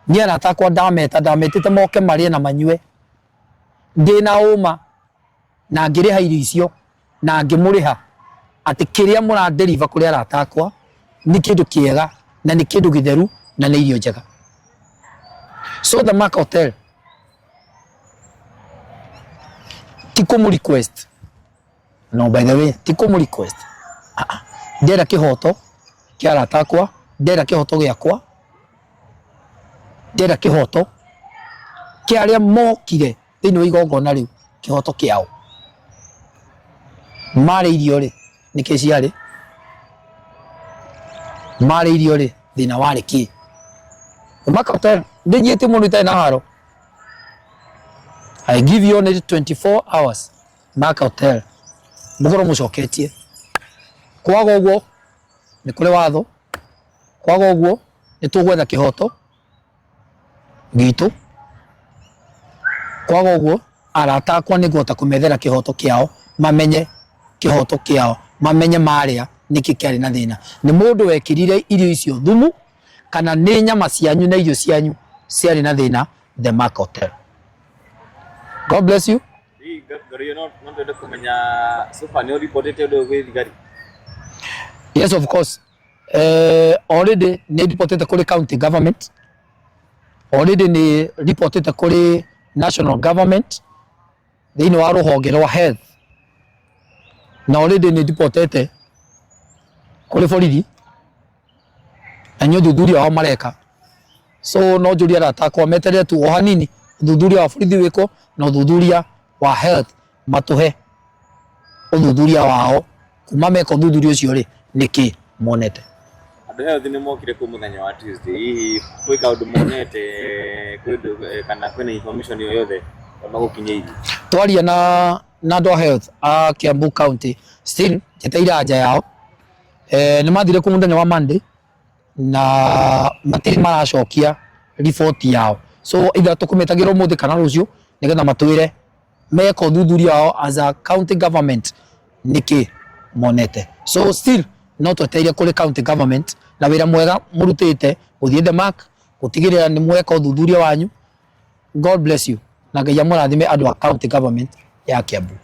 ni arata kwa ndametete moke marie na manyue ndina uma na ngiriha irio icio na ngimuriha ati kiria mura deliver kuri arata kwa ni kindu kiega na ni kindu githeru na ni irio njega. So the Mark Hotel tikumu request, no, by the way tikumu request, ndera kihoto kia arata kwa, ndera kihoto giakwa, ndera kihoto kia aria mokire thini wa igongona riu, kihoto kiao mare irio ri niki ciari, mare irio ri thina wari ki. Mark Hotel ndinyiite mundu itai na haro. I give you only 24 hours. Mark Hotel mugoro mucoketie kwaga uguo ni kuri watho, kwaga uguo ni tugwetha kihoto gitu, kwaga uguo arata akwa ni ngota kumethera kihoto kiao, mamenye kihoto kiao, mamenye maria niki kiari na thina, ni mundu wekirire irio icio thumu kana ni nyama cianyu na irio cianyu ciari na thina. The Mark Hotel. God bless you. Yes, of course. Already ni reported kuri county government, already ni reported kuri national government, thini wa ruhonge rwa health, na already ni reported kuri borithi anyo thuthuria wa mareka. So no juria arata kwa metere tu o hanini thuthuria wa borithi wiko na thuthuria wa health matuhe uthuthuria wao kuma meko thuthuria ucio ri niki monete. Andu health ni mokire ku muthenya wa Tuesday hihi kwika undu monete kundu kana kwina information yo yothe magukinyeirie twaria na andu health a Kiambu County still jeteira anja yao ni mathire ku muthenya wa Monday na matiri maracokia report yao. So either tukumetagiro muthi kana rucio nigetha matwire meko thuthuria wao as a county government niki monete. So still no tweteire kuri county government na wira mwega murutite uthie The Mark gutigirira ni mweka thuthuria wanyu. God bless you na Ngai amurathime andu a county government ya Kiambu.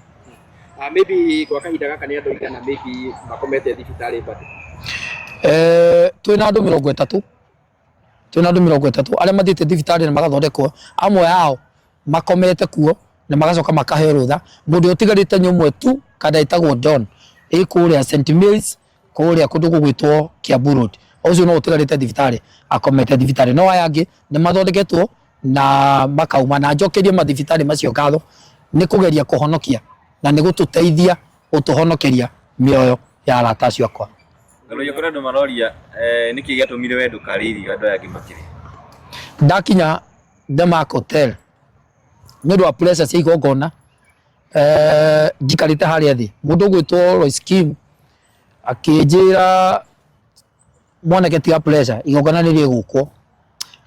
Maybe kwa kahinda gaka ni andu igana maybe makomete thibitari bati twina andu 30, twina andu 30 aria mathite thibitari na magathondekwo, amwe yao makomete kuo na magacoka makahe rutha. Mundu utigarite nyumwe tu kada itagwo John ikuria St Mary's kuria kundu gugwitwo Kiambu Road, ucio no utigarite thibitari akomete thibitari, no ayangi ni mathondeketwo na makauma na njokerie mathibitari macio ngatho ni kugeria kuhonokia na ni gututeithia utuhonokeria mioyo ya arata acio akwa. Ngalo kore ndo maroria niki giatumire wendu kariri andu ya kimakire ndakinya The Mark Hotel ndu wa pressure cia igongona njikarite haria thi mundu gwitwo Royce Kim akinjira mwanake tia pressure igongona ni rigukwo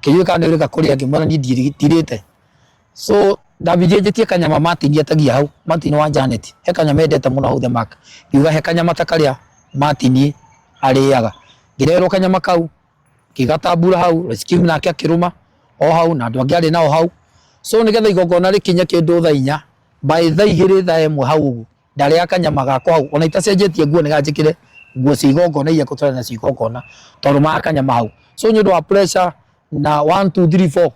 kiyuka ni rika kuria ngimwana ni ndirite. So ndabijejetie kanyama Martin yatagia hau, Martin wa Janet he kanyama endete muno hau The Mark, yuga he kanyama takaria Martin ariaga ngirero kanyama kau kigatambura hau Royce Kim nake akiruma o hau na andu angi ari nao hau. So nigetha igongona rikinya kindu thaa 4 by thaa 2 thaa 1 hau ugu ndari akanyama gako hau ona itacenjetie nguo niganjikire nguo cia igongona iria kutwara na cia igongona tondu makanyama hau. So nyu wa pressure na 1 2 3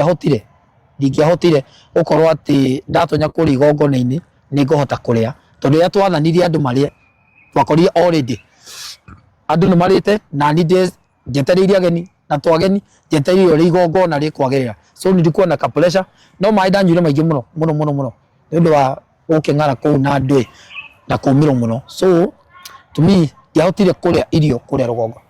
4 ndingiahotire ukorwo ati ndatonya kuri igongona-ini ni ngohota kuria tondu ya twathanirie andu marie twakorire already andu ni marite na ni njetereirie ageni na twageni njetereirie uri igongona ri kwagirira. So ndikuwa na pressure no maida nyure maingi muno ndu wa ukengara ku na ndwe na kumiro muno. So to me yahotire kuria irio kuria rugongo.